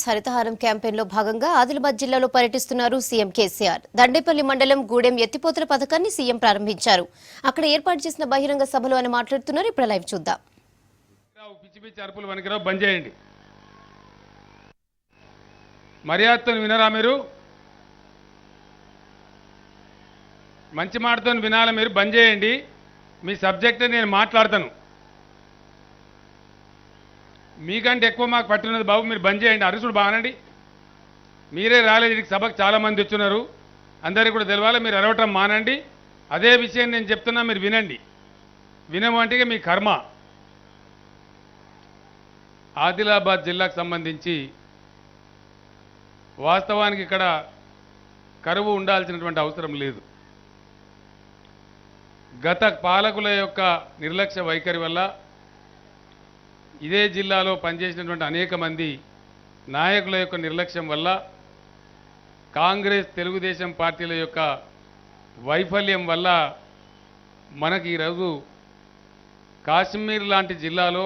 హరితహారం క్యాంపెయిన్లో భాగంగా ఆదిలాబాద్ జిల్లాలో పర్యటిస్తున్నారు సీఎం కేసీఆర్. దండేపల్లి మండలం గూడెం ఎత్తిపోతల పథకాన్ని సీఎం ప్రారంభించారు. అక్కడ ఏర్పాటు చేసిన బహిరంగ సభలో ఆయన మాట్లాడుతున్నారు. ఇప్పుడు లైవ్ చూద్దాం. మర్యాదతో వినరా? మీరు మంచి మాటతో వినాలా? మీరు బంద్ చేయండి. మీ సబ్జెక్ట్ నేను మాట్లాడతాను. మీకంటే ఎక్కువ మాకు పట్టినది బాబు. మీరు బంద్ చేయండి. అరుసుడు బాగానండి. మీరే రాలేదు ఇక్కడికి. సభకు చాలామంది వచ్చున్నారు. అందరికీ కూడా తెలవాలి. మీరు అరవటం మానండి. అదే విషయం నేను చెప్తున్నా, మీరు వినండి. వినమంటే మీ కర్మ. ఆదిలాబాద్ జిల్లాకు సంబంధించి వాస్తవానికి ఇక్కడ కరువు ఉండాల్సినటువంటి అవసరం లేదు. గత పాలకుల యొక్క నిర్లక్ష్య వైఖరి వల్ల ఇదే జిల్లాలో పనిచేసినటువంటి అనేక మంది నాయకుల యొక్క నిర్లక్ష్యం వల్ల, కాంగ్రెస్ తెలుగుదేశం పార్టీల యొక్క వైఫల్యం వల్ల మనకి ఈరోజు కాశ్మీర్ లాంటి జిల్లాలో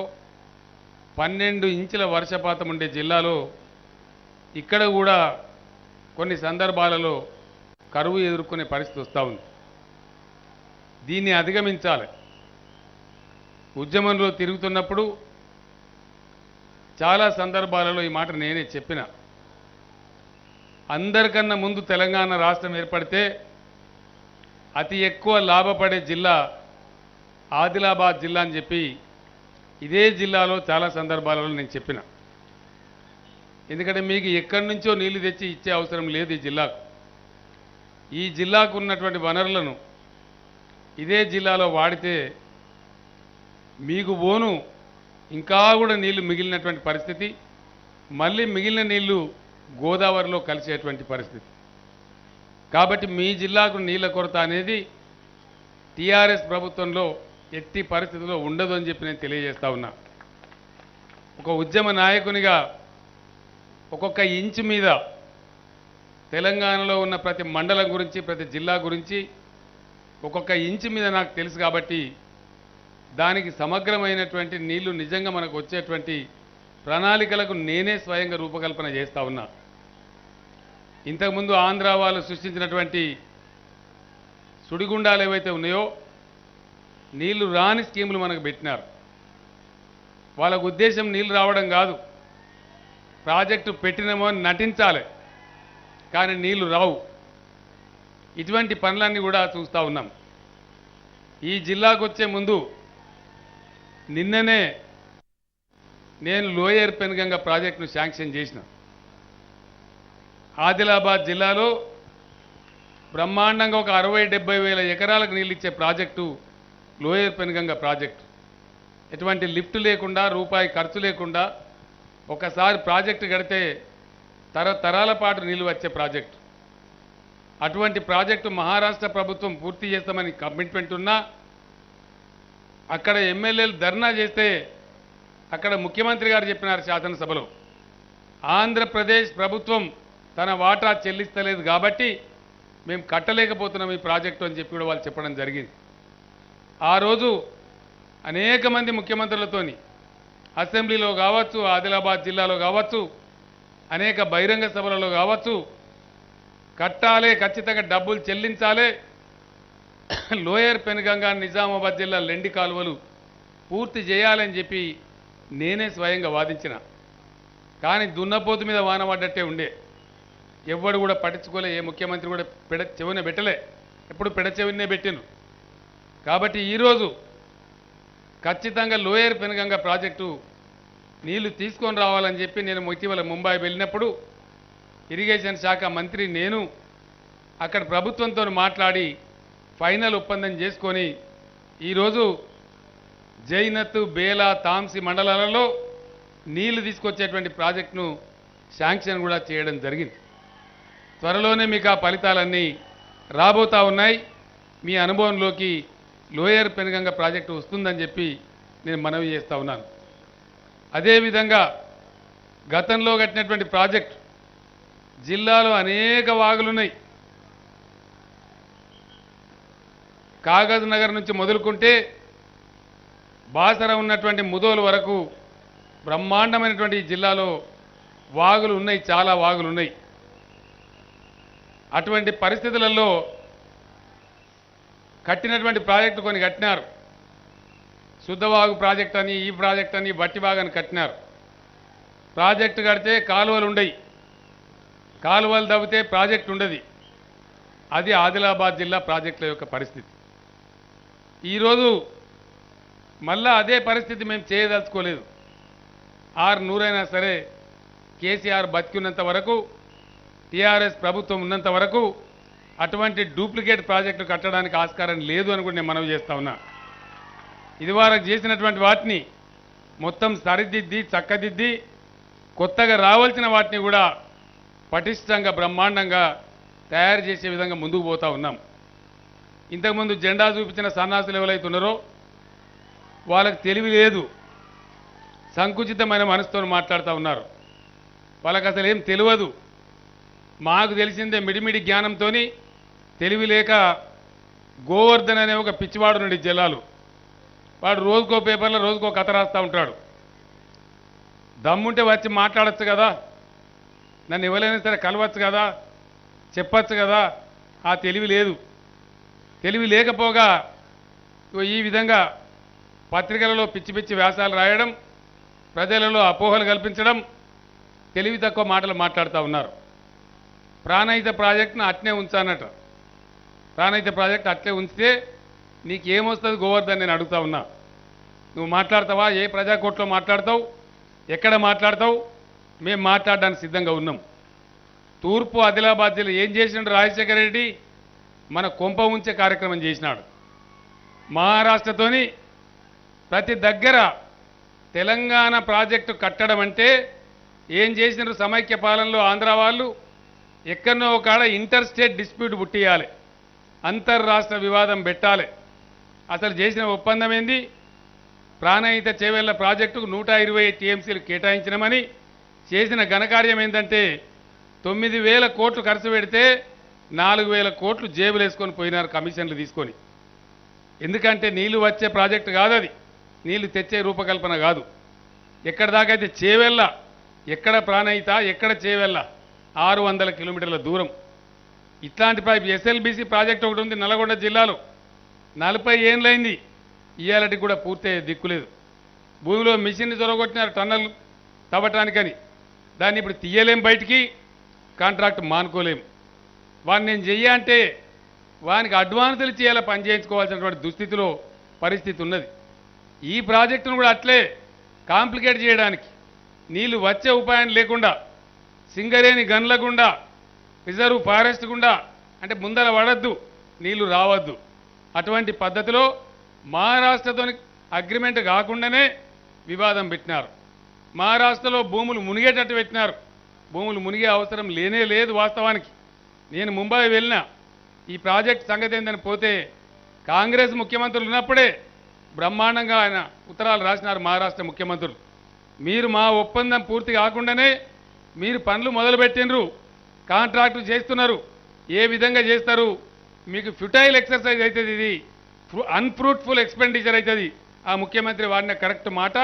12 ఇంచుల వర్షపాతం ఉండే జిల్లాలో ఇక్కడ కూడా కొన్ని సందర్భాలలో కరువు ఎదుర్కొనే పరిస్థితి వస్తూ ఉంది. దీన్ని అధిగమించాలి. ఉద్యమంలో తిరుగుతున్నప్పుడు చాలా సందర్భాలలో ఈ మాట నేనే చెప్పిన. అందరికన్నా ముందు తెలంగాణ రాష్ట్రం ఏర్పడితే అతి ఎక్కువ లాభపడే జిల్లా ఆదిలాబాద్ జిల్లా అని చెప్పి ఇదే జిల్లాలో చాలా సందర్భాలలో నేను చెప్పిన. ఎందుకంటే మీకు ఎక్కడి నుంచో నీళ్లు తెచ్చి ఇచ్చే అవసరం లేదు ఈ జిల్లాకు. ఈ జిల్లాకు ఉన్నటువంటి వనరులను ఇదే జిల్లాలో వాడితే మీకు బోను ఇంకా కూడా నీళ్లు మిగిలినటువంటి పరిస్థితి, మళ్ళీ మిగిలిన నీళ్లు గోదావరిలో కలిసేటువంటి పరిస్థితి. కాబట్టి మీ జిల్లాకు నీళ్ల కొరత అనేది టీఆర్ఎస్ ప్రభుత్వంలో ఎట్టి పరిస్థితుల్లో ఉండదు అని చెప్పి నేను తెలియజేస్తా ఉన్నా. ఒక ఉద్యమ నాయకునిగా ఒక్కొక్క ఇంచు మీద తెలంగాణలో ఉన్న ప్రతి మండలం గురించి, ప్రతి జిల్లా గురించి ఒక్కొక్క ఇంచు మీద నాకు తెలుసు. కాబట్టి దానికి సమగ్రమైనటువంటి నీళ్లు నిజంగా మనకు వచ్చేటువంటి ప్రణాళికలకు నేనే స్వయంగా రూపకల్పన చేస్తూ ఉన్నా. ఇంతకుముందు ఆంధ్ర వాళ్ళు సృష్టించినటువంటి సుడిగుండాలు ఏవైతే ఉన్నాయో, నీళ్లు రాని స్కీములు మనకు పెట్టినారు. వాళ్ళకు ఉద్దేశం నీళ్లు రావడం కాదు, ప్రాజెక్టు పెట్టినామో అని నటించాలి, కానీ నీళ్లు రావు. ఇటువంటి పనులన్నీ కూడా చూస్తూ ఉన్నాం. ఈ జిల్లాకు వచ్చే ముందు నిన్ననే నేను లోయర్ పెనుగంగ ప్రాజెక్టును శాంక్షన్ చేసిన. ఆదిలాబాద్ జిల్లాలో బ్రహ్మాండంగా ఒక 60-70 వేల ఎకరాలకు నీళ్ళు ఇచ్చే ప్రాజెక్టు లోయర్ పెనుగంగ ప్రాజెక్టు. ఎటువంటి లిఫ్ట్ లేకుండా, రూపాయి ఖర్చు లేకుండా ఒకసారి ప్రాజెక్టు కడితే తరతరాల పాటు నీళ్ళు వచ్చే ప్రాజెక్టు. అటువంటి ప్రాజెక్టు మహారాష్ట్ర ప్రభుత్వం పూర్తి చేస్తామని కమిట్మెంట్ ఉన్నా, అక్కడ ఎమ్మెల్యేలు ధర్నా చేస్తే అక్కడ ముఖ్యమంత్రి గారు చెప్పినారు శాసనసభలో, ఆంధ్రప్రదేశ్ ప్రభుత్వం తన వాటా చెల్లిస్తలేదు కాబట్టి మేము కట్టలేకపోతున్నాం ఈ ప్రాజెక్టు అని చెప్పి కూడా వాళ్ళు చెప్పడం జరిగింది. ఆ రోజు అనేక మంది ముఖ్యమంత్రులతోని అసెంబ్లీలో కావచ్చు, ఆదిలాబాద్ జిల్లాలో కావచ్చు, అనేక బహిరంగ సభలలో కావచ్చు, కట్టాలి, ఖచ్చితంగా డబ్బులు చెల్లించాలి, లోయర్ పెనుగంగ నిజామాబాద్ జిల్లా లెండి కాలువలు పూర్తి చేయాలని చెప్పి నేనే స్వయంగా వాదించిన. కానీ దున్నపోతు మీద వాన పడ్డట్టే ఉండే. ఎవ్వడు కూడా పట్టించుకోలే. ఏ ముఖ్యమంత్రి కూడా చెవిన పెట్టలే. ఎప్పుడు చెవినే పెట్టిను. కాబట్టి ఈరోజు ఖచ్చితంగా లోయర్ పెనుగంగ ప్రాజెక్టు నీళ్లు తీసుకొని రావాలని చెప్పి నేను ఇటీవల ముంబై వెళ్ళినప్పుడు ఇరిగేషన్ శాఖ మంత్రి నేను అక్కడ ప్రభుత్వంతో మాట్లాడి ఫైనల్ ఒప్పందం చేసుకొని ఈరోజు జైనత్, బేలా, తాంసి మండలాలలో నీళ్లు తీసుకొచ్చేటువంటి ప్రాజెక్టును శాంక్షన్ కూడా చేయడం జరిగింది. త్వరలోనే మీకు ఆ ఫలితాలన్నీ రాబోతా ఉన్నాయి. మీ అనుభవంలోకి లోయర్ పెనుగంగ ప్రాజెక్టు వస్తుందని చెప్పి నేను మనవి చేస్తూ ఉన్నాను. అదేవిధంగా గతంలో కట్టినటువంటి ప్రాజెక్టు, జిల్లాలో అనేక వాగులున్నాయి. కాగజ్ నగర్ నుంచి మొదలుకుంటే బాసర ఉన్నటువంటి ముదోలు వరకు బ్రహ్మాండమైనటువంటి జిల్లాలో వాగులు ఉన్నాయి, చాలా వాగులు ఉన్నాయి. అటువంటి పరిస్థితులలో కట్టినటువంటి ప్రాజెక్టు కొన్ని కట్టినారు. శుద్ధవాగు ప్రాజెక్ట్ అని, ఈ ప్రాజెక్ట్ అని, బట్టివాగని కట్టినారు. ప్రాజెక్టు కడితే కాలువలు ఉండయి, కాలువలు దవ్వితే ప్రాజెక్ట్ ఉండదు. అది ఆదిలాబాద్ జిల్లా ప్రాజెక్టుల యొక్క పరిస్థితి. ఈరోజు మళ్ళా అదే పరిస్థితి మేము చేయదలుచుకోలేదు. 600 అయినా సరే కేసీఆర్ బతికున్నంత వరకు, టీఆర్ఎస్ ప్రభుత్వం ఉన్నంత వరకు అటువంటి డూప్లికేట్ ప్రాజెక్టులు కట్టడానికి ఆస్కారం లేదు అని కూడా నేను మనవి చేస్తా ఉన్నా. ఇదివరకు చేసినటువంటి వాటిని మొత్తం సరిదిద్ది, చక్కదిద్ది, కొత్తగా రావాల్సిన వాటిని కూడా పటిష్టంగా, బ్రహ్మాండంగా తయారు చేసే విధంగా ముందుకు పోతా ఉన్నాం. ఇంతకుముందు జెండా చూపించిన సన్నాసులు ఎవరైతే ఉన్నారో వాళ్ళకి తెలివి లేదు, సంకుచితమైన మనసుతో మాట్లాడుతూ ఉన్నారు. వాళ్ళకి అసలు ఏం తెలియదు. మాకు తెలిసిందే మిడిమిడి జ్ఞానంతో, తెలివి లేక గోవర్ధన్ అనే ఒక పిచ్చివాడు నుండి జిల్లాలు, వాడు రోజుకో పేపర్లో రోజుకో కథ రాస్తూ ఉంటాడు. దమ్ముంటే వచ్చి మాట్లాడచ్చు కదా, నన్ను ఎవరైనా సరే కలవచ్చు కదా, చెప్పచ్చు కదా. ఆ తెలివి లేదు. తెలివి లేకపోగా ఈ విధంగా పత్రికలలో పిచ్చి పిచ్చి వ్యాసాలు రాయడం, ప్రజలలో అపోహలు కల్పించడం, తెలివి తక్కువ మాటలు మాట్లాడుతూ ఉన్నారు. ప్రాణహిత ప్రాజెక్టును అట్నే ఉంచానట. ప్రాణహిత ప్రాజెక్టు అట్లే ఉంచితే నీకేమొస్తుంది గోవర్ధన్ నేను అడుగుతా ఉన్నా. నువ్వు మాట్లాడతావా? ఏ ప్రజాకోర్టులో మాట్లాడతావు? ఎక్కడ మాట్లాడతావు? మేము మాట్లాడడానికి సిద్ధంగా ఉన్నాం. తూర్పు ఆదిలాబాద్ జిల్లా ఏం చేసినాడు రాజశేఖర రెడ్డి? మన కొంప ఉంచే కార్యక్రమం చేసినాడు. మహారాష్ట్రతోని ప్రతి దగ్గర తెలంగాణ ప్రాజెక్టు కట్టడం అంటే ఏం చేసినారు? సమైక్య పాలనలో ఆంధ్ర వాళ్ళు ఎక్కడనో కాడ ఇంటర్ స్టేట్ డిస్ప్యూట్ పుట్టియాలి, అంతర్రాష్ట్ర వివాదం పెట్టాలి. అసలు చేసిన ఒప్పందం ఏంది? ప్రాణహిత చేవెళ్ల ప్రాజెక్టుకు 120 టీఎంసీలు కేటాయించినామని చేసిన ఘనకార్యం ఏంటంటే 9,000 కోట్లు ఖర్చు పెడితే 4,000 కోట్లు జేబులు వేసుకొని పోయినారు కమిషన్లు తీసుకొని. ఎందుకంటే నీళ్లు వచ్చే ప్రాజెక్టు కాదు అది, నీళ్లు తెచ్చే రూపకల్పన కాదు. ఎక్కడ దాకా అయితే చేవెళ్ళ, ఎక్కడ ప్రాణహిత, ఎక్కడ చేవెళ్ళ 600 కిలోమీటర్ల దూరం. ఇట్లాంటి ఎస్ఎల్బీసీ ప్రాజెక్ట్ ఒకటి ఉంది నల్గొండ జిల్లాలో, 40 ఏళ్ళైంది, ఇవాళకి కూడా పూర్తయ్యే దిక్కులేదు. భూమిలో మిషన్ని చొరగొట్టినారు టన్నల్ తవ్వటానికని, దాన్ని ఇప్పుడు తీయలేం, బయటికి కాంట్రాక్ట్ మానుకోలేం. వాడిని నేను చెయ్యంటే వానికి అడ్వాన్సులు చేయాలి, పని చేయించుకోవాల్సినటువంటి దుస్థితిలో పరిస్థితి ఉన్నది. ఈ ప్రాజెక్టును కూడా అట్లే కాంప్లికేట్ చేయడానికి, నీళ్లు వచ్చే ఉపాయం లేకుండా, సింగరేణి గన్ల గుండా, రిజర్వ్ ఫారెస్ట్ గుండా, అంటే ముందర పడద్దు, నీళ్లు రావద్దు, అటువంటి పద్ధతిలో మహారాష్ట్రతో అగ్రిమెంట్ కాకుండానే వివాదం పెట్టినారు. మహారాష్ట్రలో భూములు మునిగేటట్టు పెట్టినారు. భూములు మునిగే అవసరం లేనే లేదు. వాస్తవానికి నేను ముంబై వెళ్ళినా, ఈ ప్రాజెక్ట్ సంగతి ఏందని పోతే కాంగ్రెస్ ముఖ్యమంత్రులు ఉన్నప్పుడే బ్రహ్మాండంగా ఆయన ఉత్తరాలు రాసినారు మహారాష్ట్ర ముఖ్యమంత్రులు. మీరు మా ఒప్పందం పూర్తి కాకుండానే మీరు పనులు మొదలుపెట్టినరు, కాంట్రాక్టులు చేస్తున్నారు, ఏ విధంగా చేస్తారు? మీకు ఫ్యూటైల్ ఎక్సర్సైజ్ అవుతుంది, ఇది అన్ఫ్రూట్ఫుల్ ఎక్స్పెండిచర్ అవుతుంది. ఆ ముఖ్యమంత్రి వాడిన కరెక్ట్ మాట.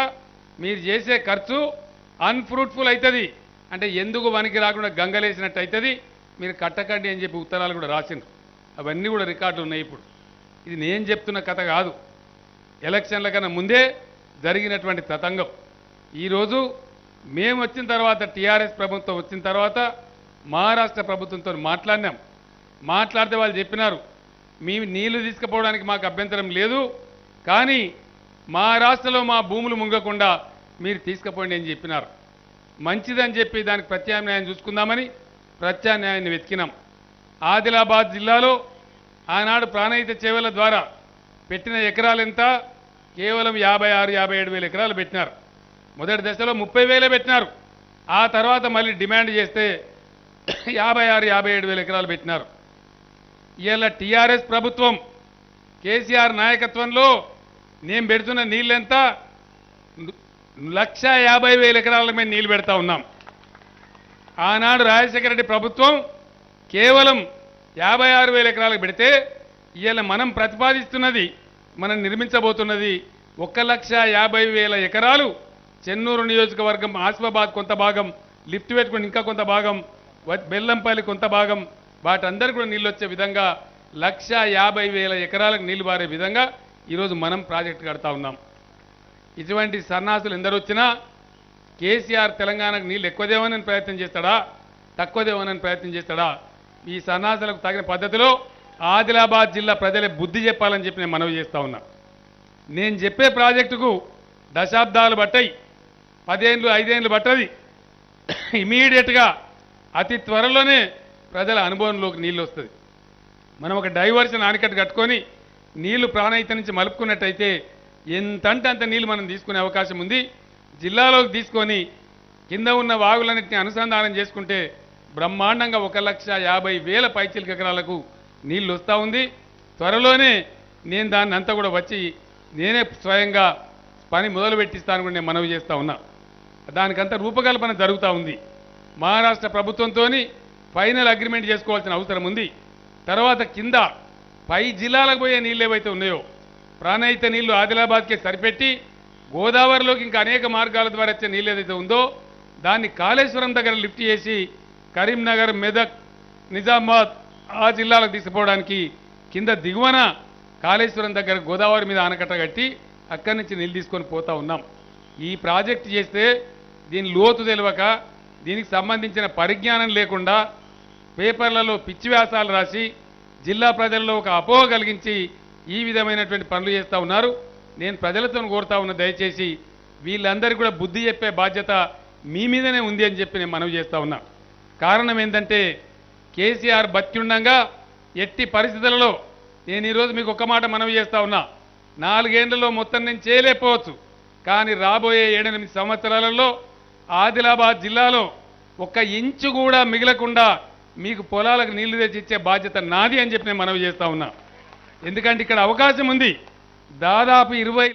మీరు చేసే ఖర్చు అన్ఫ్రూట్ఫుల్ అవుతుంది, అంటే ఎందుకు వనికి రాకుండా గంగలేసినట్టు అవుతుంది, మీరు కట్టకండి అని చెప్పి ఉత్తరాలు కూడా రాసిండ్రు. అవన్నీ కూడా రికార్డులు ఉన్నాయి. ఇప్పుడు ఇది నేను చెప్తున్న కథ కాదు, ఎలక్షన్ల కన్నా ముందే జరిగినటువంటి తతంగం. ఈరోజు మేము వచ్చిన తర్వాత, టీఆర్ఎస్ ప్రభుత్వం వచ్చిన తర్వాత మహారాష్ట్ర ప్రభుత్వంతో మాట్లాడినాం. మాట్లాడితే వాళ్ళు చెప్పినారు, మీ నీళ్లు తీసుకుపోవడానికి మాకు అభ్యంతరం లేదు, కానీ మహారాష్ట్రలో మా భూములు ముంగకుండా మీరు తీసుకుపోండి అని చెప్పినారు. మంచిదని చెప్పి దానికి ప్రత్యామ్నాయం చూసుకుందామని ప్రత్యామ్నాయాన్ని వెతికినాం. ఆదిలాబాద్ జిల్లాలో ఆనాడు ప్రాణహిత చేవెళ్ల ద్వారా పెట్టిన ఎకరాలు ఎంత? కేవలం 56-57 వేల ఎకరాలు పెట్టినారు. మొదటి దశలో 30,000 పెట్టినారు. ఆ తర్వాత మళ్ళీ డిమాండ్ చేస్తే 56-57 వేల ఎకరాలు పెట్టినారు. ఇవాళ టీఆర్ఎస్ ప్రభుత్వం కేసీఆర్ నాయకత్వంలో నేను పెడుతున్న నీళ్ళెంత? 1,50,000 ఎకరాల మీద నీళ్లు పెడతా ఉన్నాం. ఆనాడు రాజశేఖర రెడ్డి ప్రభుత్వం కేవలం 56,000 ఎకరాలకు పెడితే ఇవాళ మనం ప్రతిపాదిస్తున్నది, మనం నిర్మించబోతున్నది 1,50,000 ఎకరాలు. చెన్నూరు నియోజకవర్గం, ఆసిఫాబాద్ కొంత భాగం, లిఫ్ట్ పెట్టుకుని ఇంకా కొంత భాగం బెల్లంపల్లి కొంత భాగం వాటందరికీ కూడా నీళ్ళు వచ్చే విధంగా 1,50,000 ఎకరాలకు నీళ్లు పారే విధంగా ఈరోజు మనం ప్రాజెక్టు కడతా ఉన్నాం. ఇటువంటి సన్నాసులు ఎందరు వచ్చినా కేసీఆర్ తెలంగాణకు నీళ్ళు ఎక్కువ దేవనని ప్రయత్నం చేస్తాడా, తక్కువ దేవనని ప్రయత్నం చేస్తాడా? ఈ సన్నాసులకు తగిన పద్ధతిలో ఆదిలాబాద్ జిల్లా ప్రజలే బుద్ధి చెప్పాలని చెప్పి నేను మనవి చేస్తా ఉన్నా. నేను చెప్పే ప్రాజెక్టుకు దశాబ్దాలు పట్టాయి, 10 ఏళ్ళు 5 ఏళ్ళు పట్టది. ఇమీడియట్గా అతి త్వరలోనే ప్రజల అనుభవంలోకి నీళ్ళు వస్తుంది. మనం ఒక డైవర్షన్ ఆనకట్టు కట్టుకొని నీళ్లు ప్రాణహిత నుంచి మలుపుకున్నట్టయితే ఎంతంటే అంత నీళ్ళు మనం తీసుకునే అవకాశం ఉంది. జిల్లాలోకి తీసుకొని కింద ఉన్న వాగులన్నింటినీ అనుసంధానం చేసుకుంటే బ్రహ్మాండంగా 1,50,000 పైచిలిక ఎకరాలకు నీళ్ళు వస్తూ ఉంది. త్వరలోనే నేను దాన్ని అంతా కూడా వచ్చి నేనే స్వయంగా పని మొదలు పెట్టిస్తాను కూడా నేను మనవి చేస్తూ ఉన్నా. దానికంతా రూపకల్పన జరుగుతూ ఉంది. మహారాష్ట్ర ప్రభుత్వంతో ఫైనల్ అగ్రిమెంట్ చేసుకోవాల్సిన అవసరం ఉంది. తర్వాత కింద పై జిల్లాలకు పోయే నీళ్ళు ఏవైతే ఉన్నాయో ప్రాణహిత నీళ్లు ఆదిలాబాద్కే సరిపెట్టి గోదావరిలోకి ఇంకా అనేక మార్గాల ద్వారా వచ్చే నీళ్ళు ఏదైతే ఉందో దాన్ని కాళేశ్వరం దగ్గర లిఫ్ట్ చేసి కరీంనగర్, మెదక్, నిజామాబాద్ ఆ జిల్లాలకు తీసుకుపోవడానికి కింద దిగువన కాళేశ్వరం దగ్గర గోదావరి మీద ఆనకట్ట కట్టి అక్కడి నుంచి నీళ్ళు తీసుకొని పోతా ఉన్నాం. ఈ ప్రాజెక్టు చేస్తే దీని లోతు తెలియక దీనికి సంబంధించిన పరిజ్ఞానం లేకుండా పేపర్లలో పిచ్చి వ్యాసాలు రాసి జిల్లా ప్రజల్లో ఒక అపోహ కలిగించి ఈ విధమైనటువంటి పనులు చేస్తూ ఉన్నారు. నేను ప్రజలతో కోరుతా ఉన్న దయచేసి వీళ్ళందరికీ కూడా బుద్ధి చెప్పే బాధ్యత మీ మీదనే ఉంది అని చెప్పి నేను మనవి చేస్తూ ఉన్నా. కారణం ఏంటంటే కేసీఆర్ బతికుండగా ఎట్టి పరిస్థితులలో నేను ఈరోజు మీకు ఒక్క మాట మనవి చేస్తూ ఉన్నా, 4 ఏళ్లలో మొత్తం నేను చేయలేకపోవచ్చు, కానీ రాబోయే 7-8 సంవత్సరాలలో ఆదిలాబాద్ జిల్లాలో 1 ఇంచు కూడా మిగలకుండా మీకు పొలాలకు నీళ్లు తెచ్చిచ్చే బాధ్యత నాది అని చెప్పి నేను మనవి చేస్తూ ఉన్నా. ఎందుకంటే ఇక్కడ అవకాశం ఉంది. దాదాపు 20